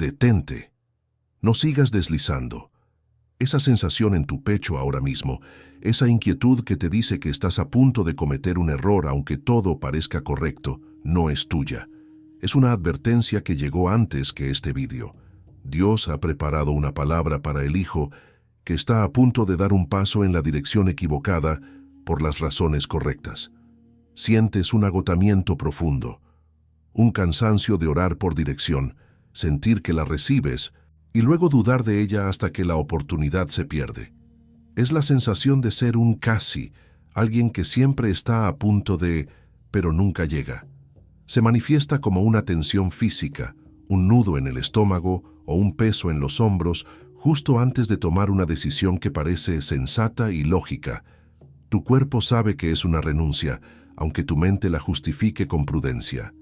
Detente. No sigas deslizando. Esa sensación en tu pecho ahora mismo, esa inquietud que te dice que estás a punto de cometer un error aunque todo parezca correcto, no es tuya. Es una advertencia que llegó antes que este vídeo. Dios ha preparado una palabra para el Hijo que está a punto de dar un paso en la dirección equivocada por las razones correctas. Sientes un agotamiento profundo, un cansancio de orar por dirección, sentir que la recibes y luego dudar de ella hasta que la oportunidad se pierde. Es la sensación de ser un casi, alguien que siempre está a punto de, pero nunca llega. Se manifiesta como una tensión física, un nudo en el estómago o un peso en los hombros justo antes de tomar una decisión que parece sensata y lógica. Tu cuerpo sabe que es una renuncia, aunque tu mente la justifique con prudencia.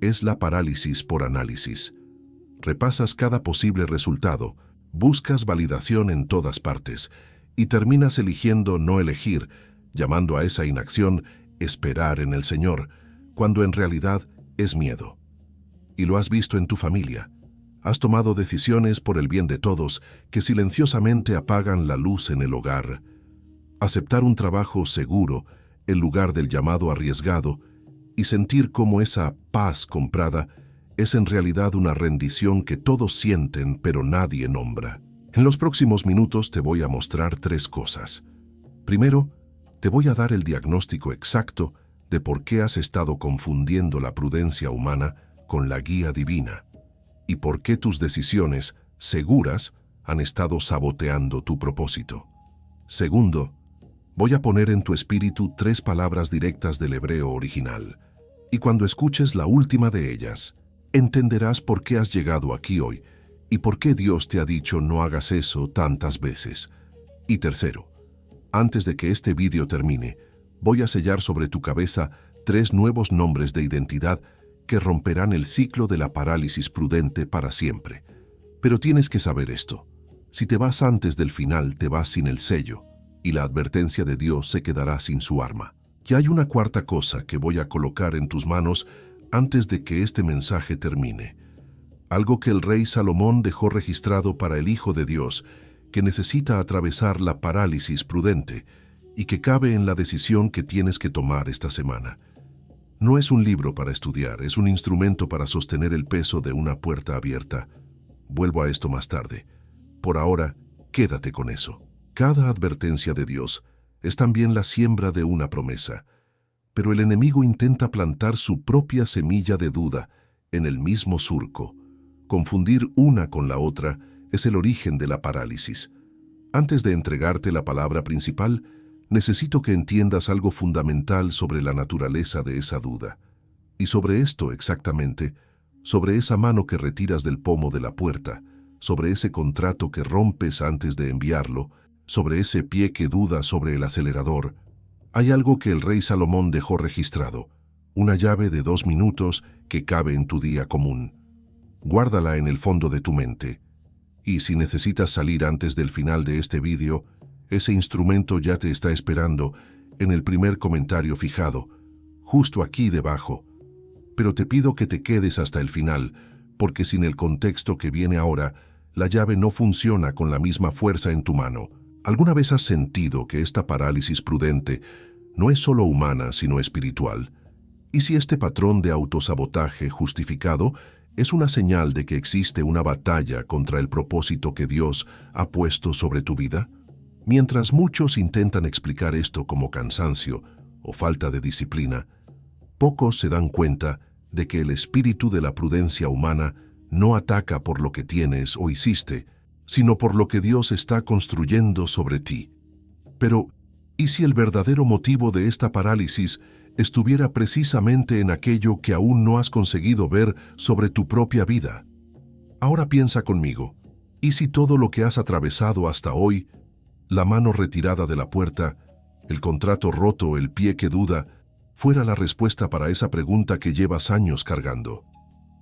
Es la parálisis por análisis. Repasas cada posible resultado, buscas validación en todas partes y terminas eligiendo no elegir, llamando a esa inacción esperar en el Señor, cuando en realidad es miedo. Y lo has visto en tu familia. Has tomado decisiones por el bien de todos que silenciosamente apagan la luz en el hogar. Aceptar un trabajo seguro en lugar del llamado arriesgado y sentir cómo esa paz comprada es en realidad una rendición que todos sienten pero nadie nombra. En los próximos minutos te voy a mostrar 3 cosas. Primero, te voy a dar el diagnóstico exacto de por qué has estado confundiendo la prudencia humana con la guía divina y por qué tus decisiones seguras han estado saboteando tu propósito. Segundo, voy a poner en tu espíritu 3 palabras directas del hebreo original, y cuando escuches la última de ellas, entenderás por qué has llegado aquí hoy y por qué Dios te ha dicho no hagas eso tantas veces. Y tercero, antes de que este vídeo termine, voy a sellar sobre tu cabeza 3 nuevos nombres de identidad que romperán el ciclo de la parálisis prudente para siempre. Pero tienes que saber esto. Si te vas antes del final, te vas sin el sello, y la advertencia de Dios se quedará sin su arma. Y hay una cuarta cosa que voy a colocar en tus manos antes de que este mensaje termine. Algo que el rey Salomón dejó registrado para el Hijo de Dios, que necesita atravesar la parálisis prudente y que cabe en la decisión que tienes que tomar esta semana. No es un libro para estudiar, es un instrumento para sostener el peso de una puerta abierta. Vuelvo a esto más tarde. Por ahora, quédate con eso. Cada advertencia de Dios es también la siembra de una promesa, pero el enemigo intenta plantar su propia semilla de duda en el mismo surco. Confundir una con la otra es el origen de la parálisis. Antes de entregarte la palabra principal, necesito que entiendas algo fundamental sobre la naturaleza de esa duda. Y sobre esto exactamente, sobre esa mano que retiras del pomo de la puerta, sobre ese contrato que rompes antes de enviarlo, sobre ese pie que duda sobre el acelerador, hay algo que el rey Salomón dejó registrado, una llave de 2 minutos que cabe en tu día común. Guárdala en el fondo de tu mente. Y si necesitas salir antes del final de este vídeo, ese instrumento ya te está esperando en el primer comentario fijado, justo aquí debajo. Pero te pido que te quedes hasta el final, porque sin el contexto que viene ahora, la llave no funciona con la misma fuerza en tu mano. ¿Alguna vez has sentido que esta parálisis prudente no es solo humana, sino espiritual? ¿Y si este patrón de autosabotaje justificado es una señal de que existe una batalla contra el propósito que Dios ha puesto sobre tu vida? Mientras muchos intentan explicar esto como cansancio o falta de disciplina, pocos se dan cuenta de que el espíritu de la prudencia humana no ataca por lo que tienes o hiciste, sino por lo que Dios está construyendo sobre ti. Pero, ¿y si el verdadero motivo de esta parálisis estuviera precisamente en aquello que aún no has conseguido ver sobre tu propia vida? Ahora piensa conmigo, ¿y si todo lo que has atravesado hasta hoy, la mano retirada de la puerta, el contrato roto, el pie que duda, fuera la respuesta para esa pregunta que llevas años cargando?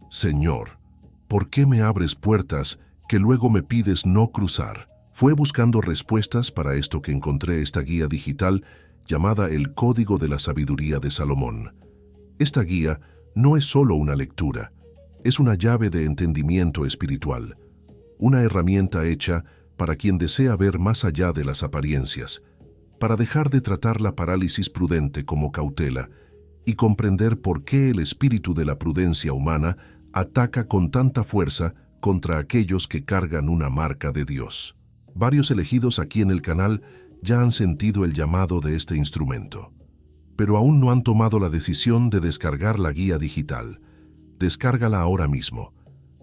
Señor, ¿por qué me abres puertas que luego me pides no cruzar? Fue buscando respuestas para esto que encontré esta guía digital llamada El Código de la Sabiduría de Salomón. Esta guía no es solo una lectura, Es una llave de entendimiento espiritual, una herramienta hecha para quien desea ver más allá de las apariencias, para dejar de tratar la parálisis prudente como cautela y comprender por qué el espíritu de la prudencia humana ataca con tanta fuerza contra aquellos que cargan una marca de Dios. Varios elegidos aquí en el canal ya han sentido el llamado de este instrumento, pero aún no han tomado la decisión de descargar la guía digital. Descárgala ahora mismo.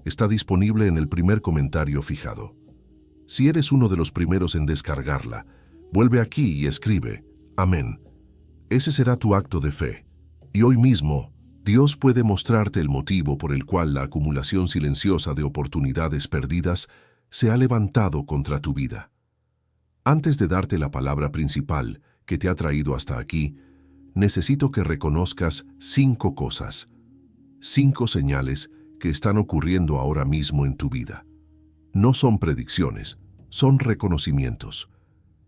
Está disponible en el primer comentario fijado. Si eres uno de los primeros en descargarla, vuelve aquí y escribe Amén. Ese será tu acto de fe. Y hoy mismo, Dios puede mostrarte el motivo por el cual la acumulación silenciosa de oportunidades perdidas se ha levantado contra tu vida. Antes de darte la palabra principal que te ha traído hasta aquí, necesito que reconozcas 5 cosas, 5 señales que están ocurriendo ahora mismo en tu vida. No son predicciones, son reconocimientos.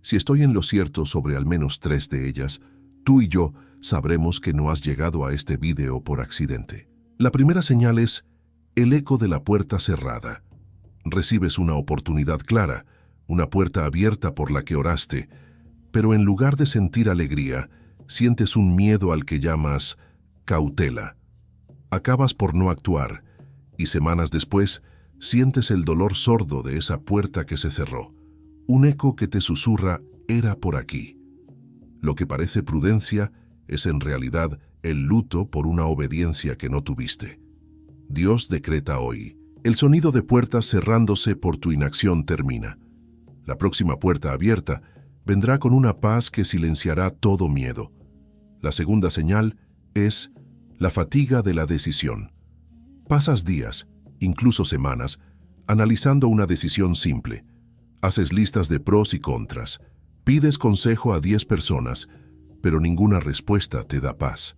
Si estoy en lo cierto sobre al menos 3 de ellas, tú y yo sabremos que no has llegado a este video por accidente. La primera señal es el eco de la puerta cerrada. Recibes una oportunidad clara, una puerta abierta por la que oraste, pero en lugar de sentir alegría, sientes un miedo al que llamas cautela. Acabas por no actuar, y semanas después sientes el dolor sordo de esa puerta que se cerró. Un eco que te susurra, era por aquí. Lo que parece prudencia es en realidad el luto por una obediencia que no tuviste. Dios decreta hoy: el sonido de puertas cerrándose por tu inacción termina. La próxima puerta abierta vendrá con una paz que silenciará todo miedo. La segunda señal es la fatiga de la decisión. Pasas días, incluso semanas, analizando una decisión simple. Haces listas de pros y contras. Pides consejo a 10 personas, pero ninguna respuesta te da paz.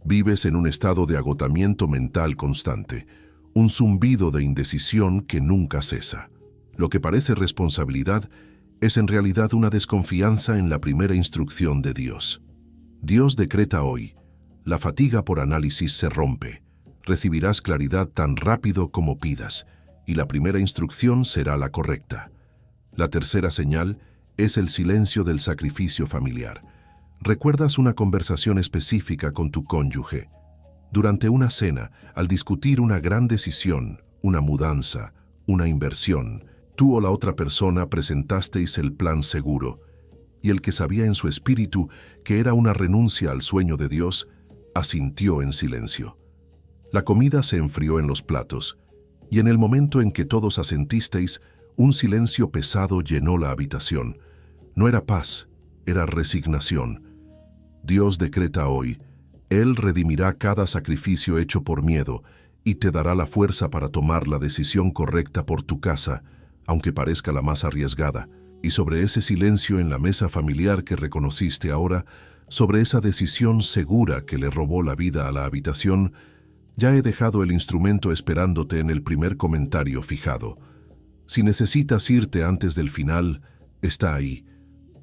Vives en un estado de agotamiento mental constante, un zumbido de indecisión que nunca cesa. Lo que parece responsabilidad es en realidad una desconfianza en la primera instrucción de Dios. Dios decreta hoy: la fatiga por análisis se rompe. Recibirás claridad tan rápido como pidas, y la primera instrucción será la correcta. La tercera señal es el silencio del sacrificio familiar. ¿Recuerdas una conversación específica con tu cónyuge? Durante una cena, al discutir una gran decisión, una mudanza, una inversión, tú o la otra persona presentasteis el plan seguro, y el que sabía en su espíritu que era una renuncia al sueño de Dios, asintió en silencio. La comida se enfrió en los platos, y en el momento en que todos asentisteis, un silencio pesado llenó la habitación. No era paz, era resignación. Dios decreta hoy: Él redimirá cada sacrificio hecho por miedo y te dará la fuerza para tomar la decisión correcta por tu casa, aunque parezca la más arriesgada. Y sobre ese silencio en la mesa familiar que reconociste ahora, sobre esa decisión segura que le robó la vida a la habitación, ya he dejado el instrumento esperándote en el primer comentario fijado. Si necesitas irte antes del final, está ahí.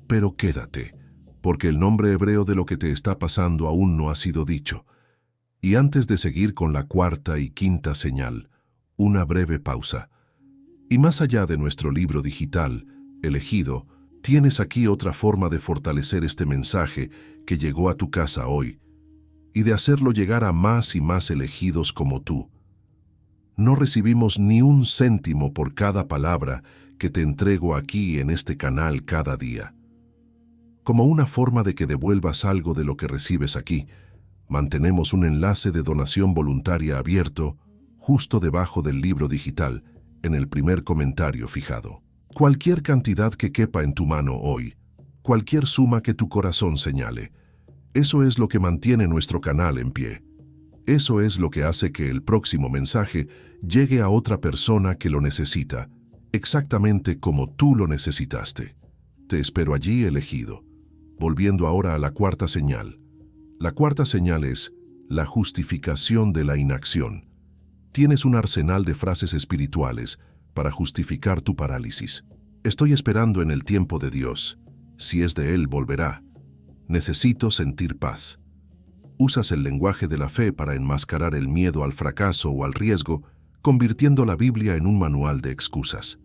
Pero quédate, porque el nombre hebreo de lo que te está pasando aún no ha sido dicho. Y antes de seguir con la cuarta y quinta señal, una breve pausa. Y más allá de nuestro libro digital, elegido, tienes aquí otra forma de fortalecer este mensaje que llegó a tu casa hoy, y de hacerlo llegar a más y más elegidos como tú. No recibimos ni un céntimo por cada palabra que te entrego aquí en este canal cada día. Como una forma de que devuelvas algo de lo que recibes aquí, mantenemos un enlace de donación voluntaria abierto justo debajo del libro digital, en el primer comentario fijado. Cualquier cantidad que quepa en tu mano hoy, cualquier suma que tu corazón señale, eso es lo que mantiene nuestro canal en pie. Eso es lo que hace que el próximo mensaje llegue a otra persona que lo necesita, exactamente como tú lo necesitaste. Te espero allí, elegido. Volviendo ahora a la cuarta señal. La cuarta señal es la justificación de la inacción. Tienes un arsenal de frases espirituales para justificar tu parálisis. Estoy esperando en el tiempo de Dios. Si es de Él, volverá. Necesito sentir paz. Usas el lenguaje de la fe para enmascarar el miedo al fracaso o al riesgo, convirtiendo la Biblia en un manual de excusas.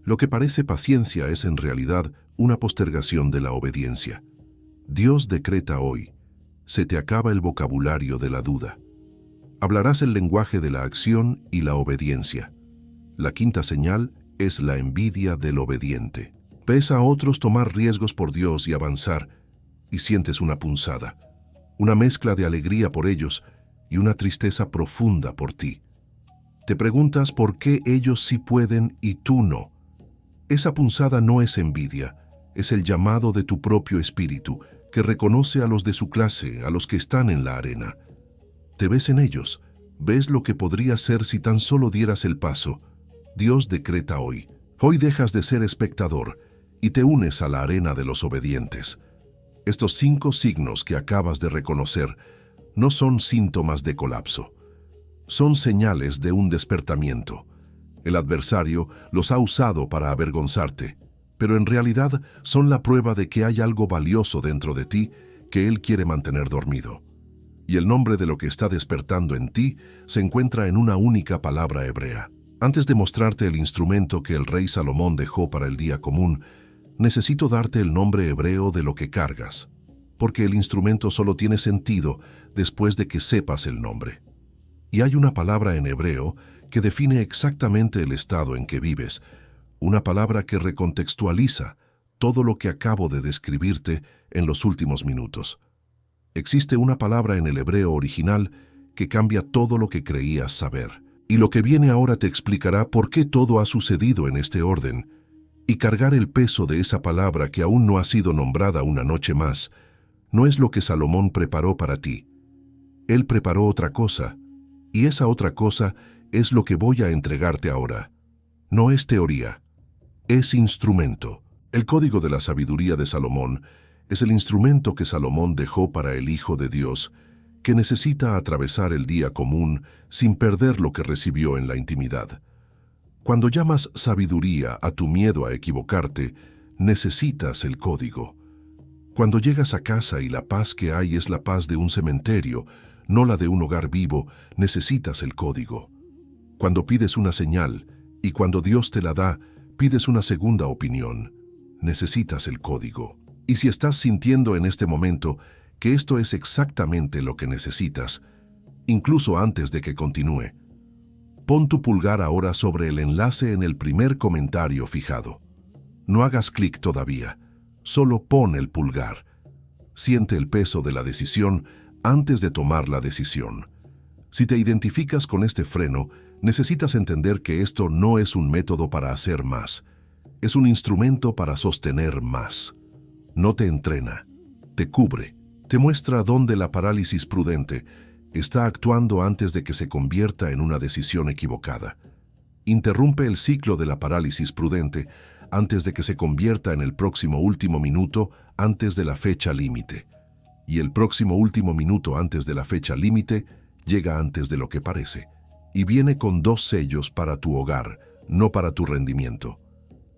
Lo que parece paciencia es en realidad una postergación de la obediencia. Dios decreta hoy: se te acaba el vocabulario de la duda. Hablarás el lenguaje de la acción y la obediencia. La quinta señal es la envidia del obediente. Ves a otros tomar riesgos por Dios y avanzar, y sientes una punzada, una mezcla de alegría por ellos y una tristeza profunda por ti. Te preguntas por qué ellos sí pueden y tú no. Esa punzada no es envidia, es el llamado de tu propio espíritu, que reconoce a los de su clase, a los que están en la arena. Te ves en ellos, ves lo que podría ser si tan solo dieras el paso. Dios decreta hoy. Hoy dejas de ser espectador y te unes a la arena de los obedientes. Estos 5 signos que acabas de reconocer no son síntomas de colapso. Son señales de un despertamiento. El adversario los ha usado para avergonzarte, pero en realidad son la prueba de que hay algo valioso dentro de ti que Él quiere mantener dormido. Y el nombre de lo que está despertando en ti se encuentra en una única palabra hebrea. Antes de mostrarte el instrumento que el rey Salomón dejó para el día común, necesito darte el nombre hebreo de lo que cargas, porque el instrumento solo tiene sentido después de que sepas el nombre. Y hay una palabra en hebreo que define exactamente el estado en que vives, una palabra que recontextualiza todo lo que acabo de describirte en los últimos minutos. Existe una palabra en el hebreo original que cambia todo lo que creías saber, y lo que viene ahora te explicará por qué todo ha sucedido en este orden, y cargar el peso de esa palabra que aún no ha sido nombrada una noche más, no es lo que Salomón preparó para ti. Él preparó otra cosa, y esa otra cosa es lo que voy a entregarte ahora. No es teoría, es instrumento. El código de la sabiduría de Salomón es el instrumento que Salomón dejó para el Hijo de Dios, que necesita atravesar el día común sin perder lo que recibió en la intimidad. Cuando llamas sabiduría a tu miedo a equivocarte, necesitas el código. Cuando llegas a casa y la paz que hay es la paz de un cementerio, no la de un hogar vivo, necesitas el código. Cuando pides una señal y cuando Dios te la da, pides una segunda opinión, necesitas el código. Y si estás sintiendo en este momento que esto es exactamente lo que necesitas, incluso antes de que continúe, pon tu pulgar ahora sobre el enlace en el primer comentario fijado. No hagas clic todavía, solo pon el pulgar. Siente el peso de la decisión antes de tomar la decisión. Si te identificas con este freno, necesitas entender que esto no es un método para hacer más, es un instrumento para sostener más. No te entrena, te cubre, te muestra dónde la parálisis prudente está actuando antes de que se convierta en una decisión equivocada. Interrumpe el ciclo de la parálisis prudente antes de que se convierta en el próximo último minuto antes de la fecha límite. Y el próximo último minuto antes de la fecha límite llega antes de lo que parece, y viene con 2 sellos para tu hogar, no para tu rendimiento.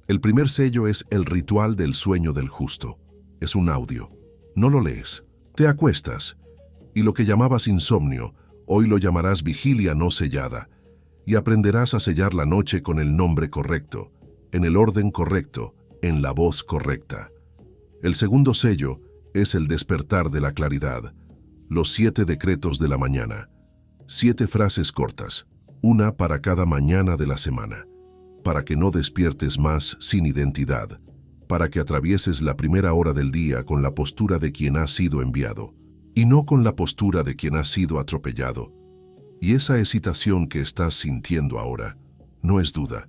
El primer sello es el ritual del sueño del justo. Es un audio. No lo lees. Te acuestas, y lo que llamabas insomnio, hoy lo llamarás vigilia no sellada, y aprenderás a sellar la noche con el nombre correcto, en el orden correcto, en la voz correcta. El segundo sello es el despertar de la claridad, los 7 decretos de la mañana. 7 frases cortas, una para cada mañana de la semana, para que no despiertes más sin identidad, para que atravieses la primera hora del día con la postura de quien ha sido enviado, y no con la postura de quien ha sido atropellado. Y esa excitación que estás sintiendo ahora no es duda,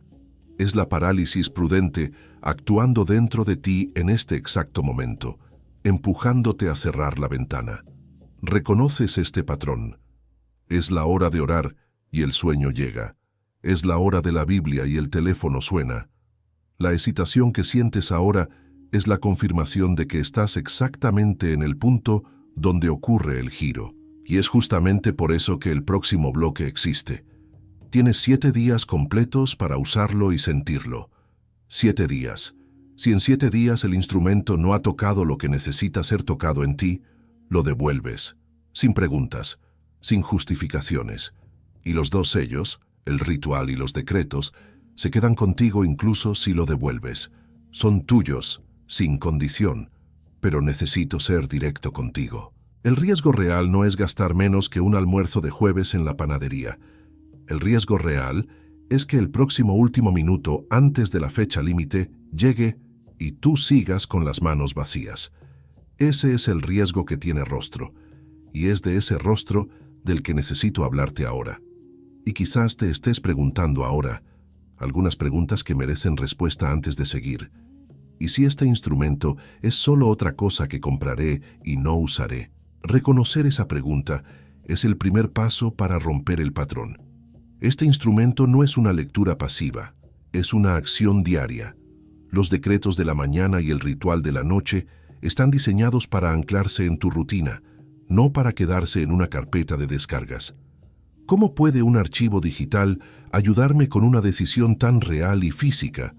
es la parálisis prudente actuando dentro de ti en este exacto momento, empujándote a cerrar la ventana. ¿Reconoces este patrón? Es la hora de orar y el sueño llega. Es la hora de la Biblia y el teléfono suena. La excitación que sientes ahora es la confirmación de que estás exactamente en el punto donde ocurre el giro. Y es justamente por eso que el próximo bloque existe. Tienes 7 días completos para usarlo y sentirlo. 7 días. Si en 7 días el instrumento no ha tocado lo que necesita ser tocado en ti, lo devuelves. sin preguntas, sin justificaciones. Y los dos sellos, el ritual y los decretos, se quedan contigo incluso si lo devuelves. Son tuyos, sin condición, pero necesito ser directo contigo. El riesgo real no es gastar menos que un almuerzo de jueves en la panadería. El riesgo real es que el próximo último minuto antes de la fecha límite llegue y tú sigas con las manos vacías. Ese es el riesgo que tiene rostro, y es de ese rostro del que necesito hablarte ahora. Y quizás te estés preguntando ahora algunas preguntas que merecen respuesta antes de seguir. ¿Y si este instrumento es solo otra cosa que compraré y no usaré? Reconocer esa pregunta es el primer paso para romper el patrón. Este instrumento no es una lectura pasiva, es una acción diaria. Los decretos de la mañana y el ritual de la noche están diseñados para anclarse en tu rutina, no para quedarse en una carpeta de descargas. ¿Cómo puede un archivo digital ayudarme con una decisión tan real y física?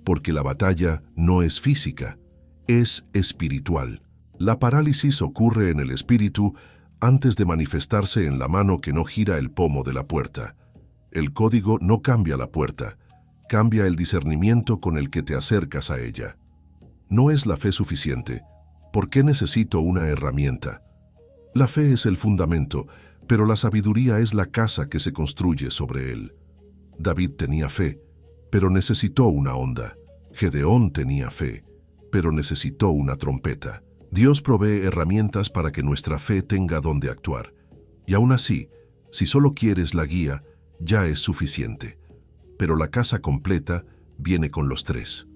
Porque la batalla no es física, es espiritual. La parálisis ocurre en el espíritu antes de manifestarse en la mano que no gira el pomo de la puerta. El código no cambia la puerta, cambia el discernimiento con el que te acercas a ella. No es la fe suficiente. ¿Por qué necesito una herramienta? La fe es el fundamento, pero la sabiduría es la casa que se construye sobre él. David tenía fe, pero necesitó una onda. Gedeón tenía fe, pero necesitó una trompeta. Dios provee herramientas para que nuestra fe tenga donde actuar. Y aún así, si solo quieres la guía, ya es suficiente. Pero la casa completa viene con los tres.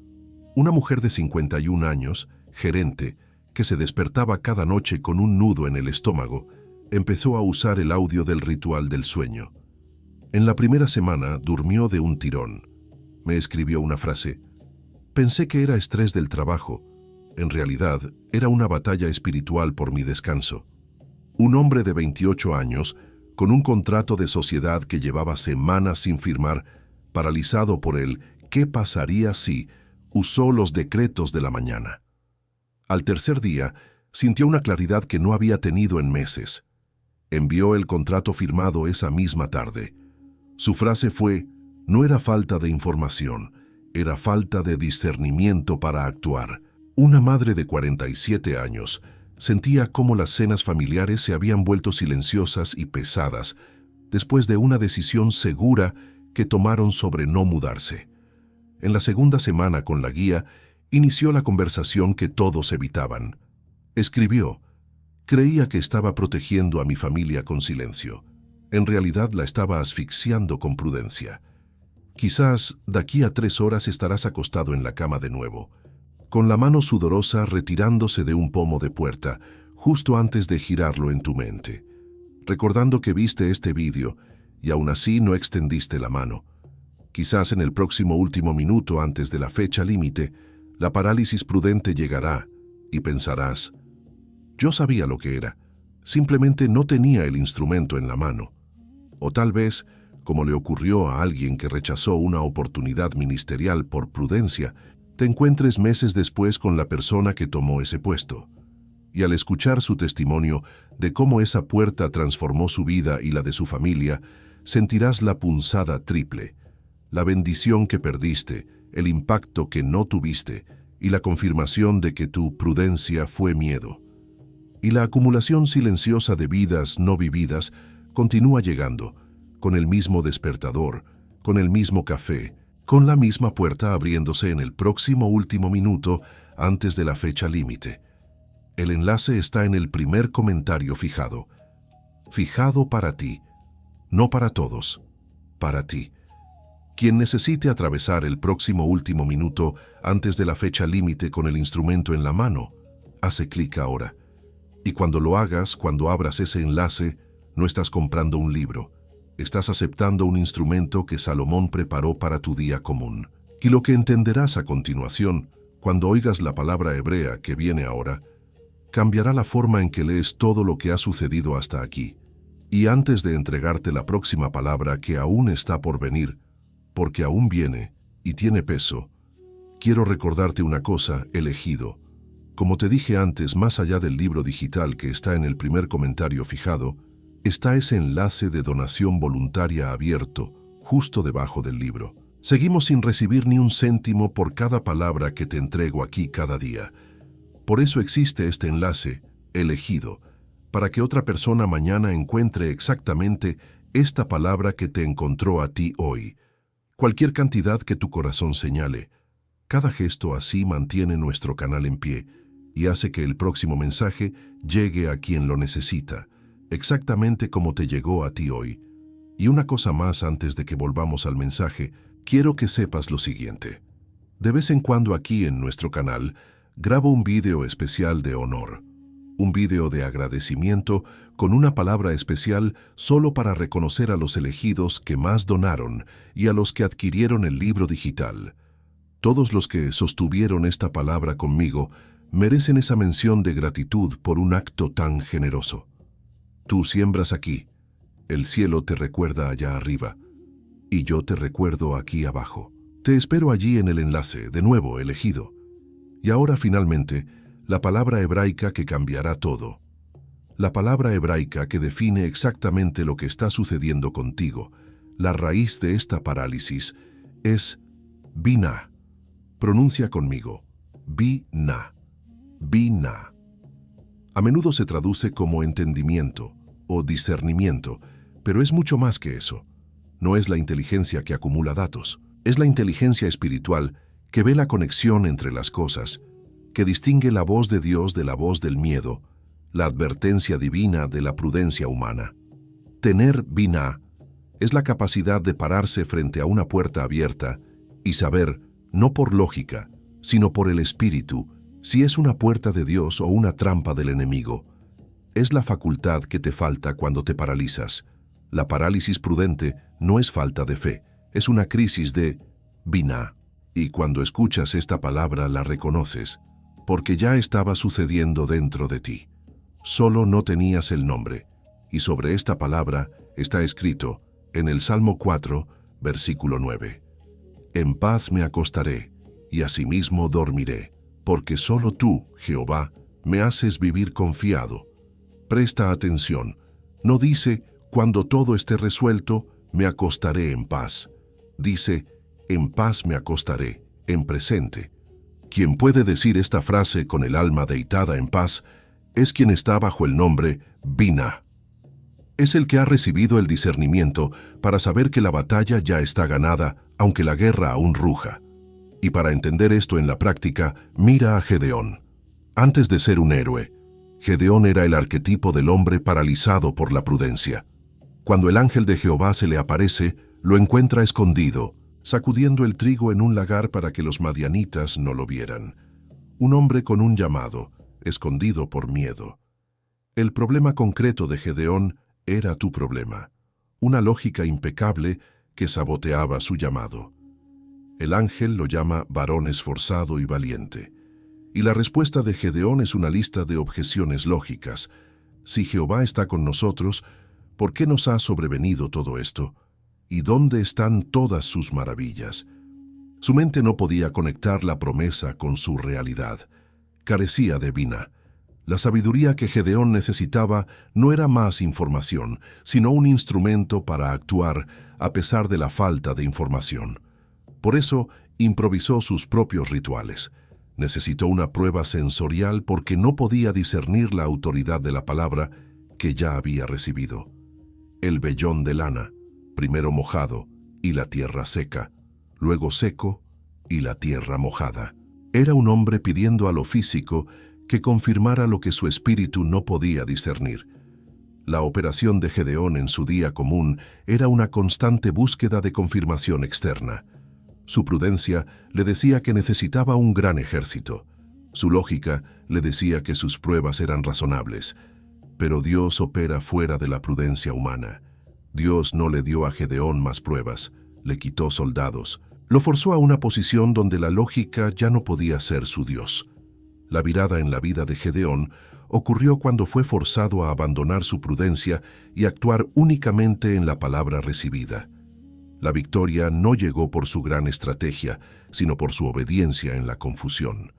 Una mujer de 51 años, gerente, que se despertaba cada noche con un nudo en el estómago, empezó a usar el audio del ritual del sueño. En la primera semana durmió de un tirón. Me escribió una frase. Pensé que era estrés del trabajo. En realidad, era una batalla espiritual por mi descanso. Un hombre de 28 años, con un contrato de sociedad que llevaba semanas sin firmar, paralizado por el ¿qué pasaría si? Usó los decretos de la mañana. Al tercer día, sintió una claridad que no había tenido en meses. Envió el contrato firmado esa misma tarde. Su frase fue, no era falta de información, era falta de discernimiento para actuar. Una madre de 47 años sentía cómo las cenas familiares se habían vuelto silenciosas y pesadas después de una decisión segura que tomaron sobre no mudarse. En la segunda semana con la guía, inició la conversación que todos evitaban. Escribió, creía que estaba protegiendo a mi familia con silencio. En realidad la estaba asfixiando con prudencia. Quizás de aquí a 3 horas estarás acostado en la cama de nuevo, con la mano sudorosa retirándose de un pomo de puerta, justo antes de girarlo en tu mente, recordando que viste este vídeo y aún así no extendiste la mano. Quizás en el próximo último minuto antes de la fecha límite, la parálisis prudente llegará y pensarás, yo sabía lo que era, simplemente no tenía el instrumento en la mano. O tal vez, como le ocurrió a alguien que rechazó una oportunidad ministerial por prudencia, te encuentres meses después con la persona que tomó ese puesto. Y al escuchar su testimonio de cómo esa puerta transformó su vida y la de su familia, sentirás la punzada triple, la bendición que perdiste, el impacto que no tuviste y la confirmación de que tu prudencia fue miedo. Y la acumulación silenciosa de vidas no vividas continúa llegando, con el mismo despertador, con el mismo café, con la misma puerta abriéndose en el próximo último minuto antes de la fecha límite. El enlace está en el primer comentario fijado. Fijado para ti, no para todos, para ti. Quien necesite atravesar el próximo último minuto antes de la fecha límite con el instrumento en la mano, hace clic ahora. Y cuando lo hagas, cuando abras ese enlace, no estás comprando un libro. Estás aceptando un instrumento que Salomón preparó para tu día común. Y lo que entenderás a continuación, cuando oigas la palabra hebrea que viene ahora, cambiará la forma en que lees todo lo que ha sucedido hasta aquí. Y antes de entregarte la próxima palabra que aún está por venir, porque aún viene y tiene peso, quiero recordarte una cosa, elegido. Como te dije antes, más allá del libro digital que está en el primer comentario fijado, está ese enlace de donación voluntaria abierto, justo debajo del libro. Seguimos sin recibir ni un céntimo por cada palabra que te entrego aquí cada día. Por eso existe este enlace, elegido, para que otra persona mañana encuentre exactamente esta palabra que te encontró a ti hoy. Cualquier cantidad que tu corazón señale, cada gesto así mantiene nuestro canal en pie y hace que el próximo mensaje llegue a quien lo necesita, exactamente como te llegó a ti hoy. Y una cosa más antes de que volvamos al mensaje, quiero que sepas lo siguiente. De vez en cuando aquí en nuestro canal, grabo un vídeo especial de honor, un vídeo de agradecimiento con una palabra especial solo para reconocer a los elegidos que más donaron y a los que adquirieron el libro digital. Todos los que sostuvieron esta palabra conmigo merecen esa mención de gratitud por un acto tan generoso. Tú siembras aquí, el cielo te recuerda allá arriba, y yo te recuerdo aquí abajo. Te espero allí en el enlace, de nuevo elegido. Y ahora finalmente, la palabra hebraica que cambiará todo. La palabra hebraica que define exactamente lo que está sucediendo contigo, la raíz de esta parálisis, es binah. Pronuncia conmigo, binah. Binah. A menudo se traduce como entendimiento o discernimiento, pero es mucho más que eso. No es la inteligencia que acumula datos, es la inteligencia espiritual que ve la conexión entre las cosas, que distingue la voz de Dios de la voz del miedo, la advertencia divina de la prudencia humana. Tener binah es la capacidad de pararse frente a una puerta abierta y saber, no por lógica, sino por el espíritu, si es una puerta de Dios o una trampa del enemigo. Es la facultad que te falta cuando te paralizas. La parálisis prudente no es falta de fe, es una crisis de binah. Y cuando escuchas esta palabra la reconoces, porque ya estaba sucediendo dentro de ti. Solo no tenías el nombre. Y sobre esta palabra está escrito en el Salmo 4, versículo 9. En paz me acostaré y asimismo dormiré, porque solo tú, Jehová, me haces vivir confiado. Presta atención, no dice, cuando todo esté resuelto, me acostaré en paz. Dice, en paz me acostaré, en presente. Quien puede decir esta frase con el alma deitada en paz es quien está bajo el nombre binah. Es el que ha recibido el discernimiento para saber que la batalla ya está ganada, aunque la guerra aún ruja. Y para entender esto en la práctica, mira a Gedeón. Antes de ser un héroe, Gedeón era el arquetipo del hombre paralizado por la prudencia. Cuando el ángel de Jehová se le aparece, lo encuentra escondido, sacudiendo el trigo en un lagar para que los madianitas no lo vieran. Un hombre con un llamado, escondido por miedo. El problema concreto de Gedeón era tu problema, una lógica impecable que saboteaba su llamado. El ángel lo llama varón esforzado y valiente. Y la respuesta de Gedeón es una lista de objeciones lógicas. Si Jehová está con nosotros, ¿por qué nos ha sobrevenido todo esto? ¿Y dónde están todas sus maravillas? Su mente no podía conectar la promesa con su realidad. Carecía de binah. La sabiduría que Gedeón necesitaba no era más información, sino un instrumento para actuar a pesar de la falta de información. Por eso, improvisó sus propios rituales. Necesitó una prueba sensorial porque no podía discernir la autoridad de la palabra que ya había recibido. El vellón de lana, primero mojado y la tierra seca, luego seco y la tierra mojada. Era un hombre pidiendo a lo físico que confirmara lo que su espíritu no podía discernir. La operación de Gedeón en su día común era una constante búsqueda de confirmación externa. Su prudencia le decía que necesitaba un gran ejército. Su lógica le decía que sus pruebas eran razonables. Pero Dios opera fuera de la prudencia humana. Dios no le dio a Gedeón más pruebas, le quitó soldados, lo forzó a una posición donde la lógica ya no podía ser su Dios. La virada en la vida de Gedeón ocurrió cuando fue forzado a abandonar su prudencia y actuar únicamente en la palabra recibida. La victoria no llegó por su gran estrategia, sino por su obediencia en la confusión.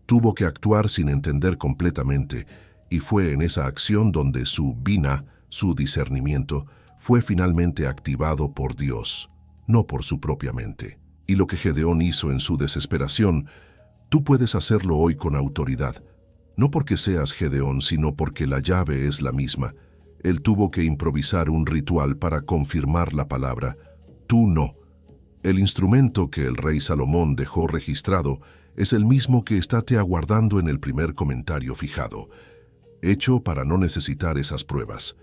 Tuvo que actuar sin entender completamente, y fue en esa acción donde su bina, su discernimiento, fue finalmente activado por Dios, no por su propia mente. Y lo que Gedeón hizo en su desesperación, tú puedes hacerlo hoy con autoridad. No porque seas Gedeón, sino porque la llave es la misma. Él tuvo que improvisar un ritual para confirmar la palabra. Tú no. El instrumento que el rey Salomón dejó registrado es el mismo que estáte aguardando en el primer comentario fijado, hecho para no necesitar esas pruebas.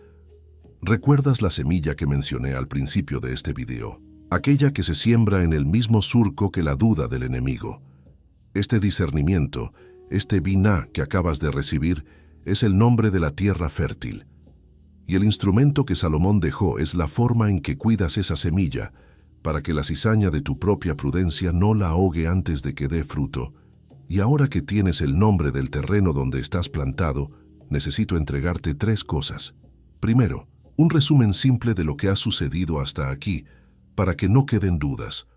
¿Recuerdas la semilla que mencioné al principio de este video? Aquella que se siembra en el mismo surco que la duda del enemigo. Este discernimiento, este biná que acabas de recibir, es el nombre de la tierra fértil. Y el instrumento que Salomón dejó es la forma en que cuidas esa semilla, para que la cizaña de tu propia prudencia no la ahogue antes de que dé fruto. Y ahora que tienes el nombre del terreno donde estás plantado, necesito entregarte 3 cosas. Primero, un resumen simple de lo que ha sucedido hasta aquí, para que no queden dudas.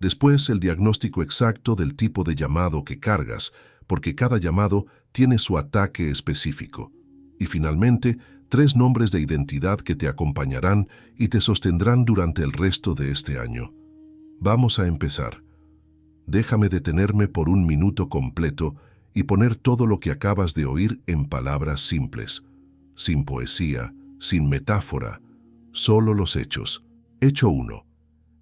Después, el diagnóstico exacto del tipo de llamado que cargas, porque cada llamado tiene su ataque específico. Y finalmente, 3 nombres de identidad que te acompañarán y te sostendrán durante el resto de este año. Vamos a empezar. Déjame detenerme por un minuto completo y poner todo lo que acabas de oír en palabras simples, sin poesía, sin metáfora, solo los hechos. Hecho 1.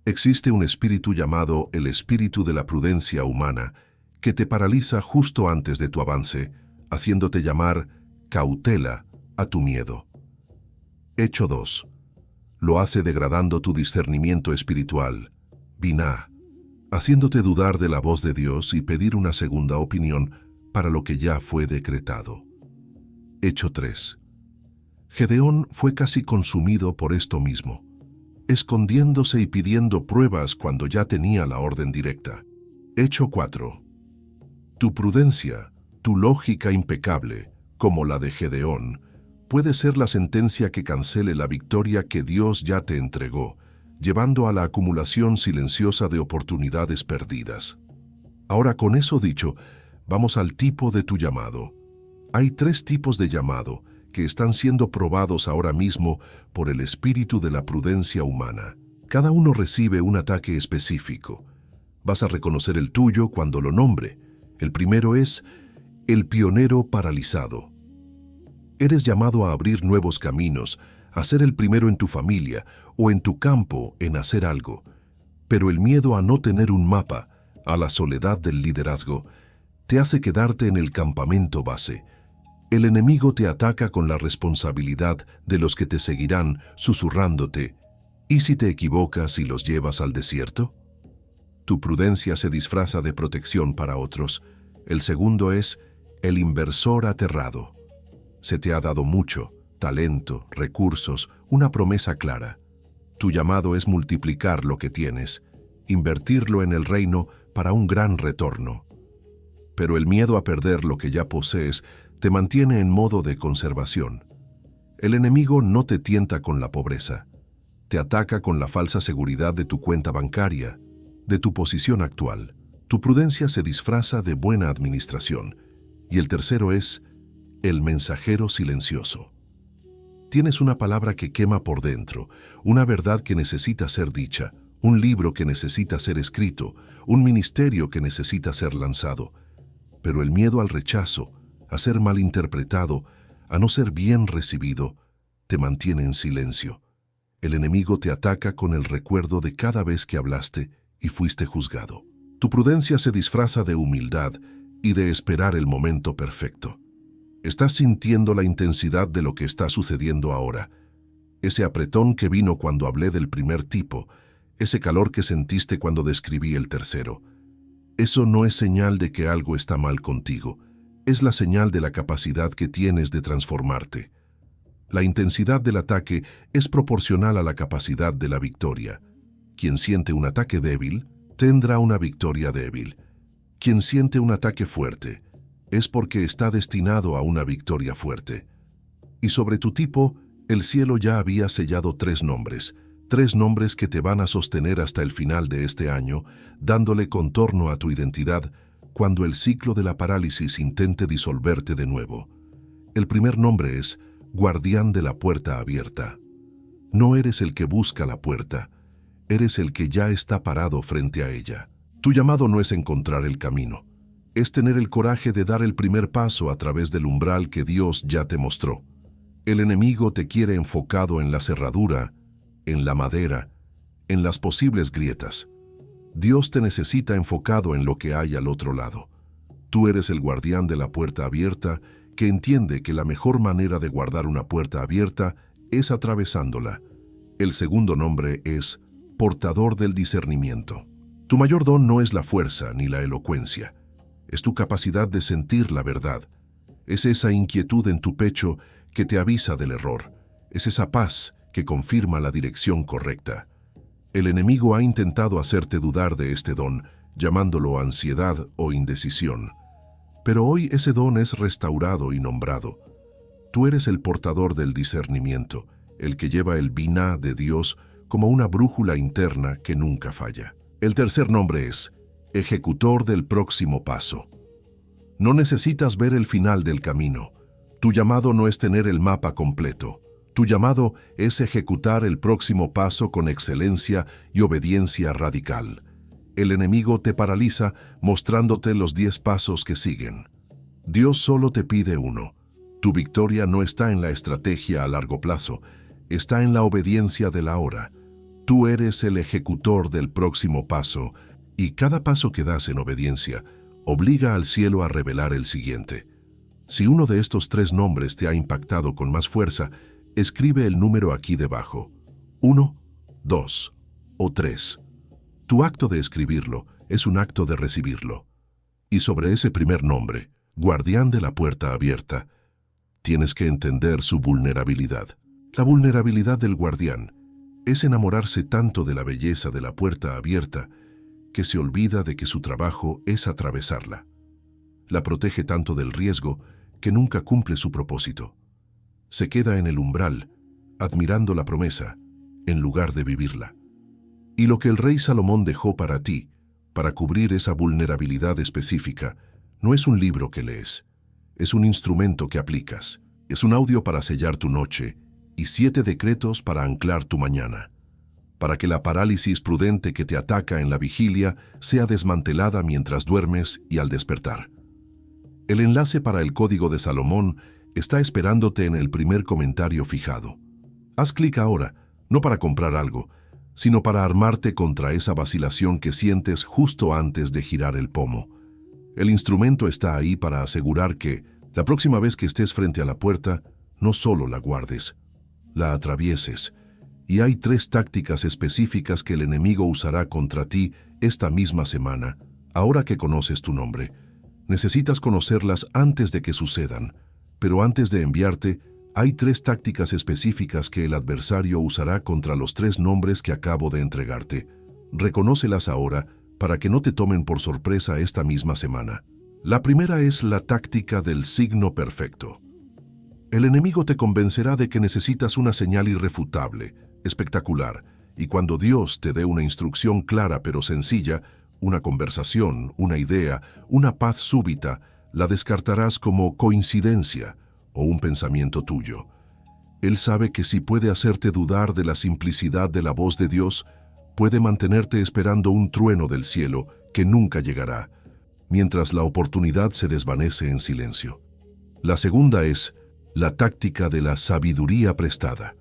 Existe un espíritu llamado el espíritu de la prudencia humana que te paraliza justo antes de tu avance, haciéndote llamar cautela a tu miedo. Hecho 2. Lo hace degradando tu discernimiento espiritual, biná, haciéndote dudar de la voz de Dios y pedir una segunda opinión para lo que ya fue decretado. Hecho 3. Gedeón fue casi consumido por esto mismo, escondiéndose y pidiendo pruebas cuando ya tenía la orden directa. Hecho 4. Tu prudencia, tu lógica impecable, como la de Gedeón, puede ser la sentencia que cancele la victoria que Dios ya te entregó, llevando a la acumulación silenciosa de oportunidades perdidas. Ahora, con eso dicho, vamos al tipo de tu llamado. Hay 3 tipos de llamado que están siendo probados ahora mismo por el espíritu de la prudencia humana. Cada uno recibe un ataque específico. Vas a reconocer el tuyo cuando lo nombre. El primero es el pionero paralizado. Eres llamado a abrir nuevos caminos, a ser el primero en tu familia o en tu campo en hacer algo. Pero el miedo a no tener un mapa, a la soledad del liderazgo, te hace quedarte en el campamento base. El enemigo te ataca con la responsabilidad de los que te seguirán, susurrándote, ¿y si te equivocas y los llevas al desierto? Tu prudencia se disfraza de protección para otros. El segundo es el inversor aterrado. Se te ha dado mucho, talento, recursos, una promesa clara. Tu llamado es multiplicar lo que tienes, invertirlo en el reino para un gran retorno. Pero el miedo a perder lo que ya posees te mantiene en modo de conservación. El enemigo no te tienta con la pobreza. Te ataca con la falsa seguridad de tu cuenta bancaria, de tu posición actual. Tu prudencia se disfraza de buena administración. Y el tercero es el mensajero silencioso. Tienes una palabra que quema por dentro, una verdad que necesita ser dicha, un libro que necesita ser escrito, un ministerio que necesita ser lanzado. Pero el miedo al rechazo, a ser malinterpretado, a no ser bien recibido, te mantiene en silencio. El enemigo te ataca con el recuerdo de cada vez que hablaste y fuiste juzgado. Tu prudencia se disfraza de humildad y de esperar el momento perfecto. Estás sintiendo la intensidad de lo que está sucediendo ahora. Ese apretón que vino cuando hablé del primer tipo, ese calor que sentiste cuando describí el tercero. Eso no es señal de que algo está mal contigo. Es la señal de la capacidad que tienes de transformarte. La intensidad del ataque es proporcional a la capacidad de la victoria. Quien siente un ataque débil, tendrá una victoria débil. Quien siente un ataque fuerte, es porque está destinado a una victoria fuerte. Y sobre tu tipo, el cielo ya había sellado 3 nombres que te van a sostener hasta el final de este año, dándole contorno a tu identidad cuando el ciclo de la parálisis intente disolverte de nuevo. El primer nombre es guardián de la puerta abierta. No eres el que busca la puerta, eres el que ya está parado frente a ella. Tu llamado no es encontrar el camino, es tener el coraje de dar el primer paso a través del umbral que Dios ya te mostró. El enemigo te quiere enfocado en la cerradura, en la madera, en las posibles grietas. Dios te necesita enfocado en lo que hay al otro lado. Tú eres el guardián de la puerta abierta que entiende que la mejor manera de guardar una puerta abierta es atravesándola. El segundo nombre es portador del discernimiento. Tu mayor don no es la fuerza ni la elocuencia. Es tu capacidad de sentir la verdad. Es esa inquietud en tu pecho que te avisa del error. Es esa paz que confirma la dirección correcta. El enemigo ha intentado hacerte dudar de este don, llamándolo ansiedad o indecisión. Pero hoy ese don es restaurado y nombrado. Tú eres el portador del discernimiento, el que lleva el biná de Dios como una brújula interna que nunca falla. El tercer nombre es ejecutor del próximo paso. No necesitas ver el final del camino. Tu llamado no es tener el mapa completo. Tu llamado es ejecutar el próximo paso con excelencia y obediencia radical. El enemigo te paraliza mostrándote los 10 pasos que siguen. Dios solo te pide uno. Tu victoria no está en la estrategia a largo plazo, está en la obediencia de la hora. Tú eres el ejecutor del próximo paso, y cada paso que das en obediencia obliga al cielo a revelar el siguiente. Si uno de estos 3 nombres te ha impactado con más fuerza, escribe el número aquí debajo. 1, 2 o 3. Tu acto de escribirlo es un acto de recibirlo. Y sobre ese primer nombre, guardián de la puerta abierta, tienes que entender su vulnerabilidad. La vulnerabilidad del guardián es enamorarse tanto de la belleza de la puerta abierta que se olvida de que su trabajo es atravesarla. La protege tanto del riesgo que nunca cumple su propósito. Se queda en el umbral, admirando la promesa, en lugar de vivirla. Y lo que el rey Salomón dejó para ti, para cubrir esa vulnerabilidad específica, no es un libro que lees, es un instrumento que aplicas, es un audio para sellar tu noche y 7 decretos para anclar tu mañana, para que la parálisis prudente que te ataca en la vigilia sea desmantelada mientras duermes y al despertar. El enlace para el Código de Salomón está esperándote en el primer comentario fijado. Haz clic ahora, no para comprar algo, sino para armarte contra esa vacilación que sientes justo antes de girar el pomo. El instrumento está ahí para asegurar que, la próxima vez que estés frente a la puerta, no solo la guardes, la atravieses. Y hay 3 tácticas específicas que el enemigo usará contra ti esta misma semana, ahora que conoces tu nombre. Necesitas conocerlas antes de que sucedan. Pero antes de enviarte, hay 3 tácticas específicas que el adversario usará contra los 3 nombres que acabo de entregarte. Reconócelas ahora para que no te tomen por sorpresa esta misma semana. La primera es la táctica del signo perfecto. El enemigo te convencerá de que necesitas una señal irrefutable, espectacular, y cuando Dios te dé una instrucción clara pero sencilla, una conversación, una idea, una paz súbita, la descartarás como coincidencia o un pensamiento tuyo. Él sabe que si puede hacerte dudar de la simplicidad de la voz de Dios, puede mantenerte esperando un trueno del cielo que nunca llegará, mientras la oportunidad se desvanece en silencio. La segunda es la táctica de la sabiduría prestada.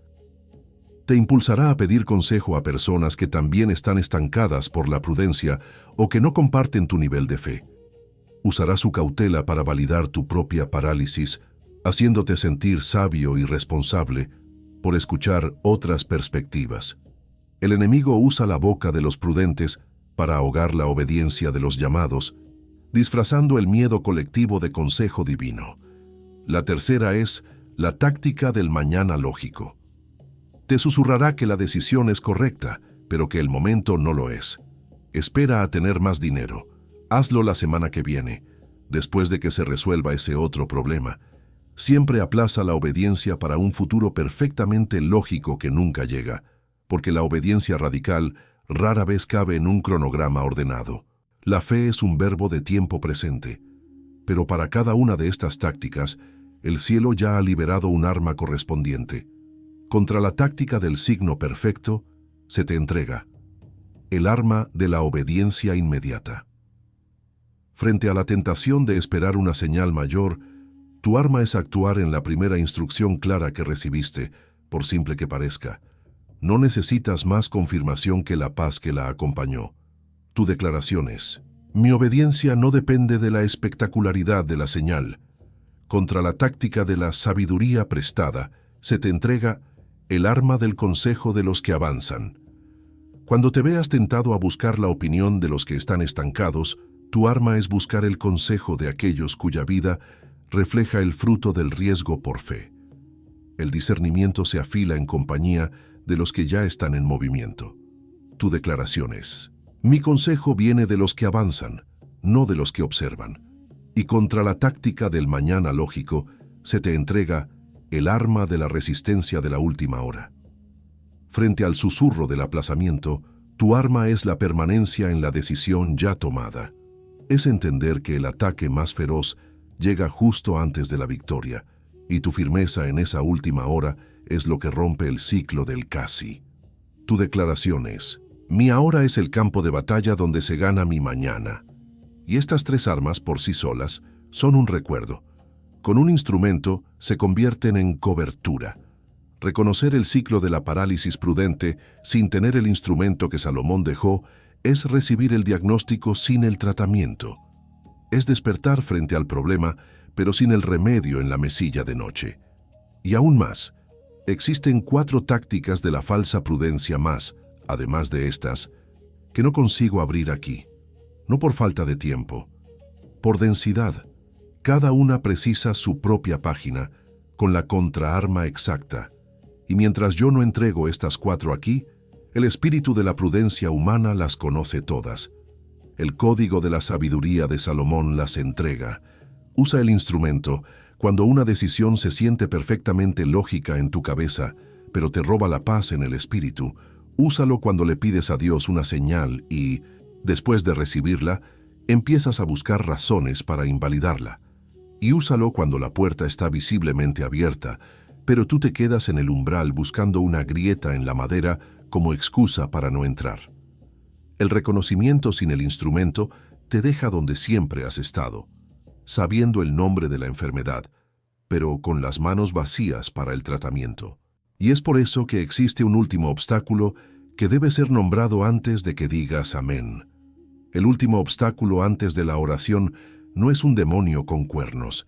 Te impulsará a pedir consejo a personas que también están estancadas por la prudencia o que no comparten tu nivel de fe. Usará su cautela para validar tu propia parálisis, haciéndote sentir sabio y responsable por escuchar otras perspectivas. El enemigo usa la boca de los prudentes para ahogar la obediencia de los llamados, disfrazando el miedo colectivo de consejo divino. La tercera es la táctica del mañana lógico. Te susurrará que la decisión es correcta, pero que el momento no lo es. Espera a tener más dinero. Hazlo la semana que viene, después de que se resuelva ese otro problema. Siempre aplaza la obediencia para un futuro perfectamente lógico que nunca llega, porque la obediencia radical rara vez cabe en un cronograma ordenado. La fe es un verbo de tiempo presente, pero para cada una de estas tácticas, el cielo ya ha liberado un arma correspondiente. Contra la táctica del signo perfecto, se te entrega el arma de la obediencia inmediata. Frente a la tentación de esperar una señal mayor, tu arma es actuar en la primera instrucción clara que recibiste, por simple que parezca. No necesitas más confirmación que la paz que la acompañó. Tu declaración es: mi obediencia no depende de la espectacularidad de la señal. Contra la táctica de la sabiduría prestada, se te entrega el arma del consejo de los que avanzan. Cuando te veas tentado a buscar la opinión de los que están estancados, tu arma es buscar el consejo de aquellos cuya vida refleja el fruto del riesgo por fe. El discernimiento se afila en compañía de los que ya están en movimiento. Tu declaración es: mi consejo viene de los que avanzan, no de los que observan. Y contra la táctica del mañana lógico, se te entrega el arma de la resistencia de la última hora. Frente al susurro del aplazamiento, tu arma es la permanencia en la decisión ya tomada. Es entender que el ataque más feroz llega justo antes de la victoria, y tu firmeza en esa última hora es lo que rompe el ciclo del casi. Tu declaración es: mi ahora es el campo de batalla donde se gana mi mañana. Y estas tres armas por sí solas son un recuerdo. Con un instrumento se convierten en cobertura. Reconocer el ciclo de la parálisis prudente sin tener el instrumento que Salomón dejó es recibir el diagnóstico sin el tratamiento. Es despertar frente al problema, pero sin el remedio en la mesilla de noche. Y aún más, existen 4 tácticas de la falsa prudencia más, además de estas, que no consigo abrir aquí. No por falta de tiempo, por densidad. Cada una precisa su propia página, con la contraarma exacta. Y mientras yo no entrego estas 4 aquí, el espíritu de la prudencia humana las conoce todas. El código de la sabiduría de Salomón las entrega. Usa el instrumento cuando una decisión se siente perfectamente lógica en tu cabeza, pero te roba la paz en el espíritu. Úsalo cuando le pides a Dios una señal y, después de recibirla, empiezas a buscar razones para invalidarla. Y úsalo cuando la puerta está visiblemente abierta, pero tú te quedas en el umbral buscando una grieta en la madera como excusa para no entrar. El reconocimiento sin el instrumento te deja donde siempre has estado, sabiendo el nombre de la enfermedad, pero con las manos vacías para el tratamiento. Y es por eso que existe un último obstáculo que debe ser nombrado antes de que digas amén. El último obstáculo antes de la oración no es un demonio con cuernos,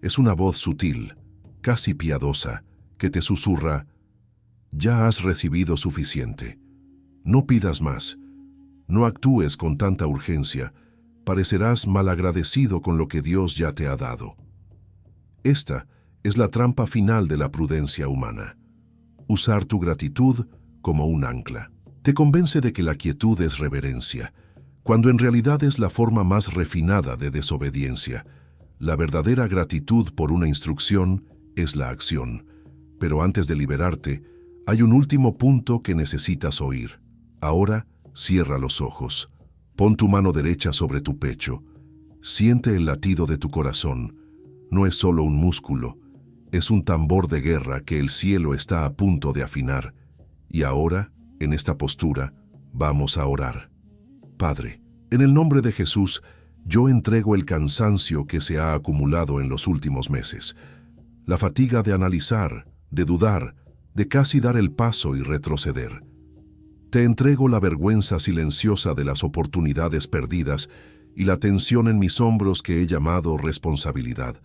es una voz sutil, casi piadosa, que te susurra: ya has recibido suficiente. No pidas más. No actúes con tanta urgencia. Parecerás malagradecido con lo que Dios ya te ha dado. Esta es la trampa final de la prudencia humana. Usar tu gratitud como un ancla. Te convence de que la quietud es reverencia, cuando en realidad es la forma más refinada de desobediencia. La verdadera gratitud por una instrucción es la acción. Pero antes de liberarte, hay un último punto que necesitas oír. Ahora, cierra los ojos. Pon tu mano derecha sobre tu pecho. Siente el latido de tu corazón. No es solo un músculo, es un tambor de guerra que el cielo está a punto de afinar. Y ahora, en esta postura, vamos a orar. Padre, en el nombre de Jesús, yo entrego el cansancio que se ha acumulado en los últimos meses. La fatiga de analizar, de dudar, de casi dar el paso y retroceder. Te entrego la vergüenza silenciosa de las oportunidades perdidas y la tensión en mis hombros que he llamado responsabilidad.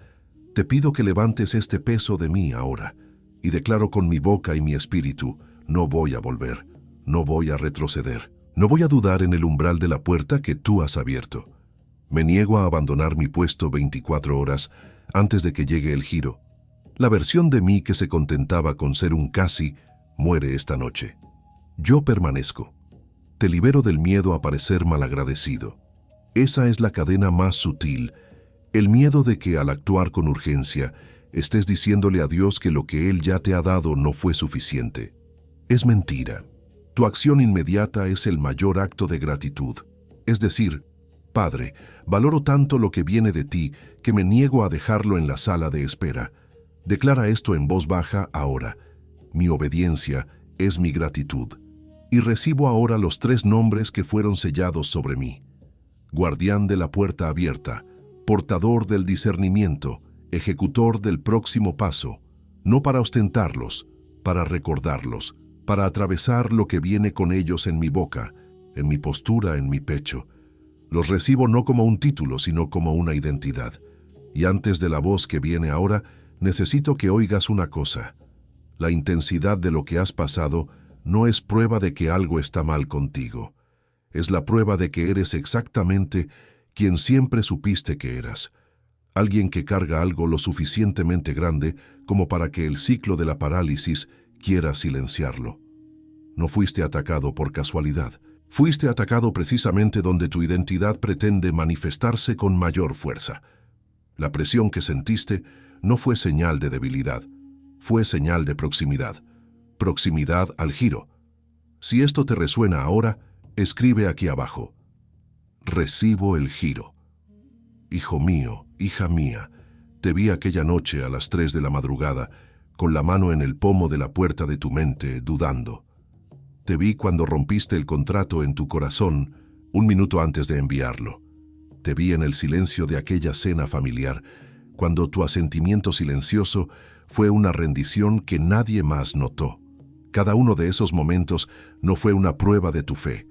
Te pido que levantes este peso de mí ahora, y declaro con mi boca y mi espíritu: no voy a volver, no voy a retroceder, no voy a dudar en el umbral de la puerta que tú has abierto. Me niego a abandonar mi puesto 24 horas antes de que llegue el giro. La versión de mí que se contentaba con ser un casi muere esta noche. Yo permanezco. Te libero del miedo a parecer malagradecido. Esa es la cadena más sutil, el miedo de que al actuar con urgencia estés diciéndole a Dios que lo que Él ya te ha dado no fue suficiente. Es mentira. Tu acción inmediata es el mayor acto de gratitud. Es decir, Padre, valoro tanto lo que viene de ti que me niego a dejarlo en la sala de espera. Declara esto en voz baja ahora. Mi obediencia es mi gratitud. Y recibo ahora los 3 nombres que fueron sellados sobre mí. Guardián de la puerta abierta, portador del discernimiento, ejecutor del próximo paso, no para ostentarlos, para recordarlos, para atravesar lo que viene con ellos en mi boca, en mi postura, en mi pecho. Los recibo no como un título, sino como una identidad. Y antes de la voz que viene ahora, necesito que oigas una cosa. La intensidad de lo que has pasado no es prueba de que algo está mal contigo. Es la prueba de que eres exactamente quien siempre supiste que eras. Alguien que carga algo lo suficientemente grande como para que el ciclo de la parálisis quiera silenciarlo. No fuiste atacado por casualidad. Fuiste atacado precisamente donde tu identidad pretende manifestarse con mayor fuerza. La presión que sentiste no fue señal de debilidad, fue señal de proximidad. Proximidad al giro. Si esto te resuena ahora, escribe aquí abajo. Recibo el giro. Hijo mío, hija mía, te vi aquella noche a las 3 de la madrugada, con la mano en el pomo de la puerta de tu mente, dudando. Te vi cuando rompiste el contrato en tu corazón, 1 minuto antes de enviarlo. Te vi en el silencio de aquella cena familiar, cuando tu asentimiento silencioso fue una rendición que nadie más notó. Cada uno de esos momentos no fue una prueba de tu fe,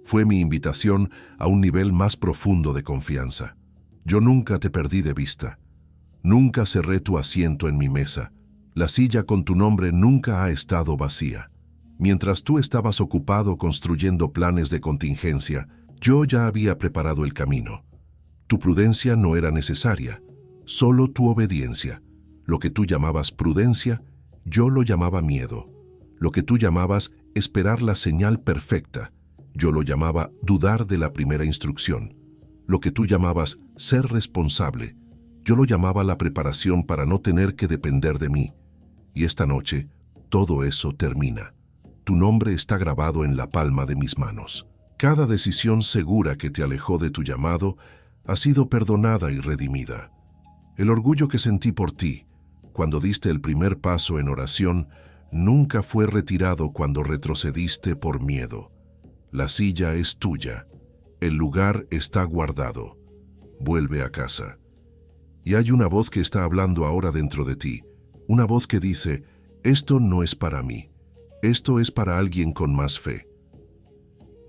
fue mi invitación a un nivel más profundo de confianza. Yo nunca te perdí de vista. Nunca cerré tu asiento en mi mesa. La silla con tu nombre nunca ha estado vacía. Mientras tú estabas ocupado construyendo planes de contingencia, yo ya había preparado el camino. Tu prudencia no era necesaria, solo tu obediencia. Lo que tú llamabas prudencia, yo lo llamaba miedo. Lo que tú llamabas esperar la señal perfecta, yo lo llamaba dudar de la primera instrucción. Lo que tú llamabas ser responsable, yo lo llamaba la preparación para no tener que depender de mí. Y esta noche, todo eso termina. Tu nombre está grabado en la palma de mis manos. Cada decisión segura que te alejó de tu llamado ha sido perdonada y redimida. El orgullo que sentí por ti, cuando diste el primer paso en oración, nunca fue retirado cuando retrocediste por miedo. La silla es tuya. El lugar está guardado. Vuelve a casa. Y hay una voz que está hablando ahora dentro de ti. Una voz que dice, esto no es para mí. Esto es para alguien con más fe.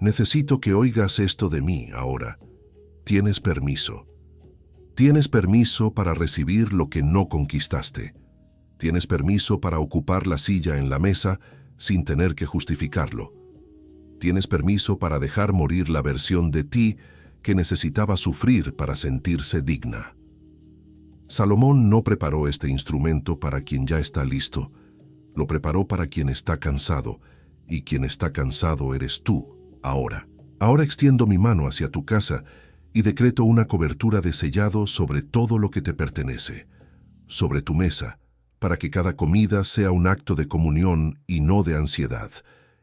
Necesito que oigas esto de mí ahora. Tienes permiso. Tienes permiso para recibir lo que no conquistaste. Tienes permiso para ocupar la silla en la mesa sin tener que justificarlo. Tienes permiso para dejar morir la versión de ti que necesitaba sufrir para sentirse digna. Salomón no preparó este instrumento para quien ya está listo. Lo preparó para quien está cansado, y quien está cansado eres tú, ahora. Ahora extiendo mi mano hacia tu casa y decreto una cobertura de sellado sobre todo lo que te pertenece, sobre tu mesa, para que cada comida sea un acto de comunión y no de ansiedad,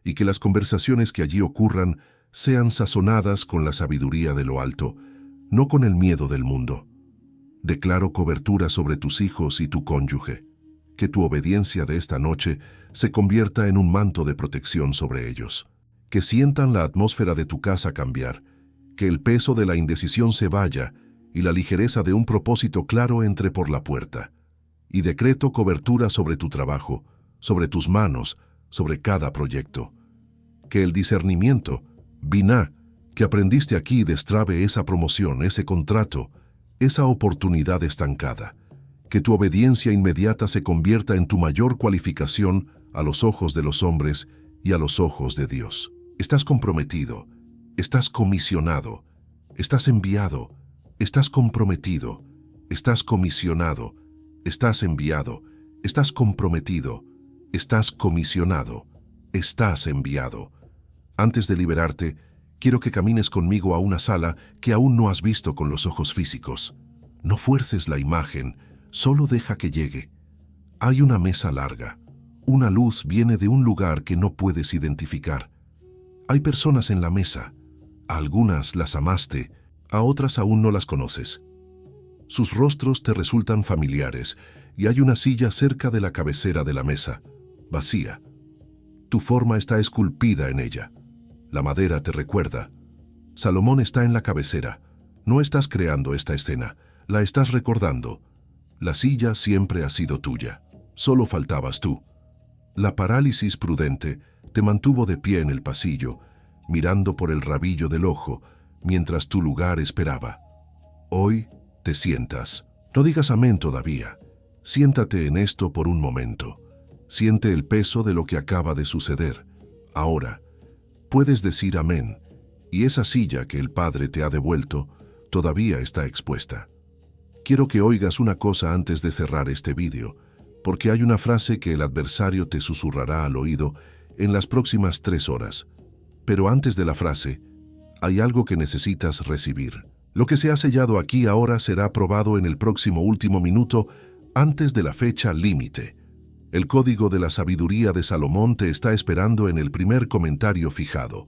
y que las conversaciones que allí ocurran sean sazonadas con la sabiduría de lo alto, no con el miedo del mundo. Declaro cobertura sobre tus hijos y tu cónyuge. Que tu obediencia de esta noche se convierta en un manto de protección sobre ellos. Que sientan la atmósfera de tu casa cambiar, que el peso de la indecisión se vaya y la ligereza de un propósito claro entre por la puerta. Y decreto cobertura sobre tu trabajo, sobre tus manos, sobre cada proyecto. Que el discernimiento, biná, que aprendiste aquí destrabe esa promoción, ese contrato, esa oportunidad estancada. Que tu obediencia inmediata se convierta en tu mayor cualificación a los ojos de los hombres y a los ojos de Dios. Estás comprometido, estás comisionado, estás enviado, estás comprometido, estás comisionado, estás enviado, estás comprometido, estás comisionado, estás enviado. Antes de liberarte, quiero que camines conmigo a una sala que aún no has visto con los ojos físicos. No fuerces la imagen, solo deja que llegue. Hay una mesa larga. Una luz viene de un lugar que no puedes identificar. Hay personas en la mesa. A algunas las amaste, a otras aún no las conoces. Sus rostros te resultan familiares y hay una silla cerca de la cabecera de la mesa, vacía. Tu forma está esculpida en ella. La madera te recuerda. Salomón está en la cabecera. No estás creando esta escena, la estás recordando. La silla siempre ha sido tuya. Solo faltabas tú. La parálisis prudente te mantuvo de pie en el pasillo, mirando por el rabillo del ojo, mientras tu lugar esperaba. Hoy te sientas. No digas amén todavía. Siéntate en esto por un momento. Siente el peso de lo que acaba de suceder. Ahora, puedes decir amén, y esa silla que el Padre te ha devuelto todavía está expuesta. Quiero que oigas una cosa antes de cerrar este vídeo, porque hay una frase que el adversario te susurrará al oído en las próximas 3 horas. Pero antes de la frase, hay algo que necesitas recibir. Lo que se ha sellado aquí ahora será probado en el próximo último minuto antes de la fecha límite. El código de la sabiduría de Salomón te está esperando en el primer comentario fijado,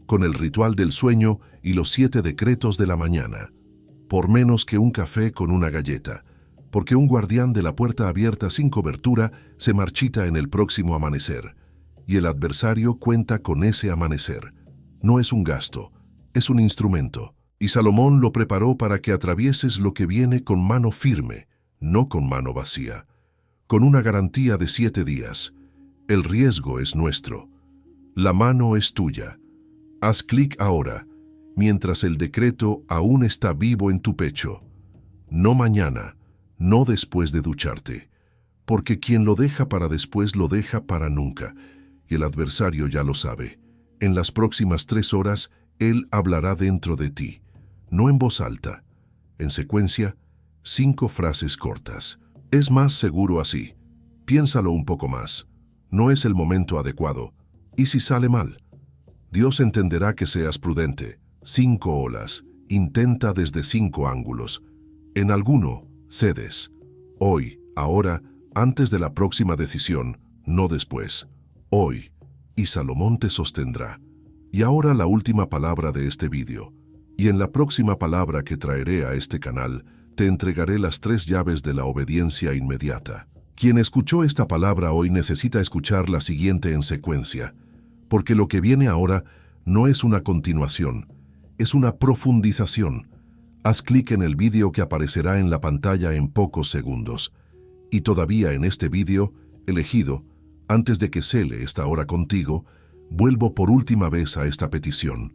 con el ritual del sueño y los 7 decretos de la mañana. Por menos que un café con una galleta, porque un guardián de la puerta abierta sin cobertura se marchita en el próximo amanecer, y el adversario cuenta con ese amanecer. No es un gasto, es un instrumento, y Salomón lo preparó para que atravieses lo que viene con mano firme, no con mano vacía, con una garantía de 7 días. El riesgo es nuestro. La mano es tuya. Haz clic ahora, mientras el decreto aún está vivo en tu pecho. No mañana, no después de ducharte, porque quien lo deja para después lo deja para nunca, y el adversario ya lo sabe. En las próximas 3 horas, él hablará dentro de ti, no en voz alta. En secuencia, 5 frases cortas. Es más seguro así. Piénsalo un poco más. No es el momento adecuado. ¿Y si sale mal? Dios entenderá que seas prudente. 5 olas. Intenta desde 5 ángulos. En alguno, cedes. Hoy, ahora, antes de la próxima decisión, no después. Hoy. Y Salomón te sostendrá. Y ahora la última palabra de este vídeo. Y en la próxima palabra que traeré a este canal, te entregaré las 3 llaves de la obediencia inmediata. Quien escuchó esta palabra hoy necesita escuchar la siguiente en secuencia, porque lo que viene ahora no es una continuación, es una profundización. Haz clic en el vídeo que aparecerá en la pantalla en pocos segundos. Y todavía en este vídeo, elegido, antes de que cele esta hora contigo, vuelvo por última vez a esta petición.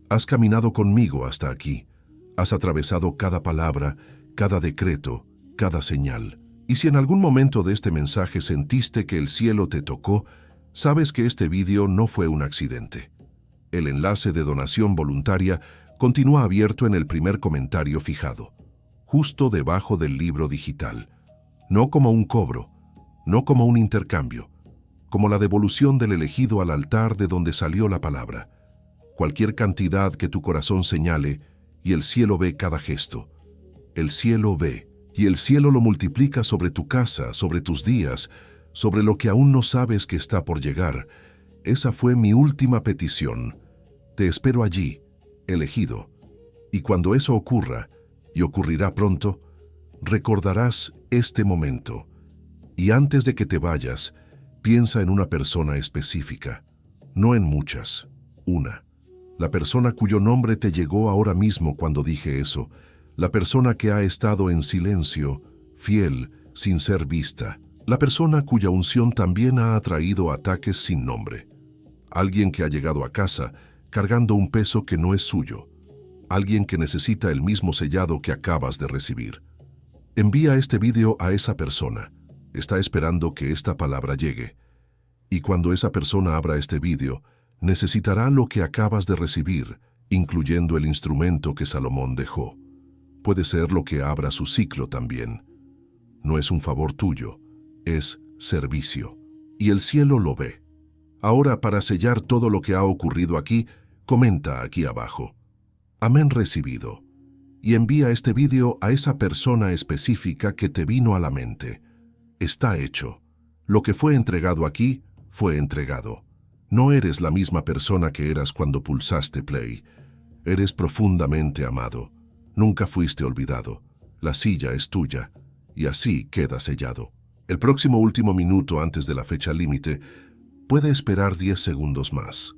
Has caminado conmigo hasta aquí. Has atravesado cada palabra, cada decreto, cada señal. Y si en algún momento de este mensaje sentiste que el cielo te tocó, sabes que este vídeo no fue un accidente. El enlace de donación voluntaria continúa abierto en el primer comentario fijado, justo debajo del libro digital. No como un cobro, no como un intercambio, como la devolución del elegido al altar de donde salió la palabra. Cualquier cantidad que tu corazón señale, y el cielo ve cada gesto. El cielo ve, y el cielo lo multiplica sobre tu casa, sobre tus días, sobre lo que aún no sabes que está por llegar. Esa fue mi última petición. Te espero allí, elegido. Y cuando eso ocurra, y ocurrirá pronto, recordarás este momento. Y antes de que te vayas, piensa en una persona específica, no en muchas, una. La persona cuyo nombre te llegó ahora mismo cuando dije eso, la persona que ha estado en silencio, fiel, sin ser vista, la persona cuya unción también ha atraído ataques sin nombre. Alguien que ha llegado a casa cargando un peso que no es suyo, alguien que necesita el mismo sellado que acabas de recibir. Envía este vídeo a esa persona. Está esperando que esta palabra llegue. Y cuando esa persona abra este vídeo, necesitará lo que acabas de recibir, incluyendo el instrumento que Salomón dejó. Puede ser lo que abra su ciclo también. No es un favor tuyo, es servicio. Y el cielo lo ve. Ahora, para sellar todo lo que ha ocurrido aquí, comenta aquí abajo. Amén recibido. Y envía este vídeo a esa persona específica que te vino a la mente. Está hecho. Lo que fue entregado aquí, fue entregado. No eres la misma persona que eras cuando pulsaste play. Eres profundamente amado. Nunca fuiste olvidado. La silla es tuya, y así queda sellado. El próximo último minuto antes de la fecha límite puede esperar 10 segundos más.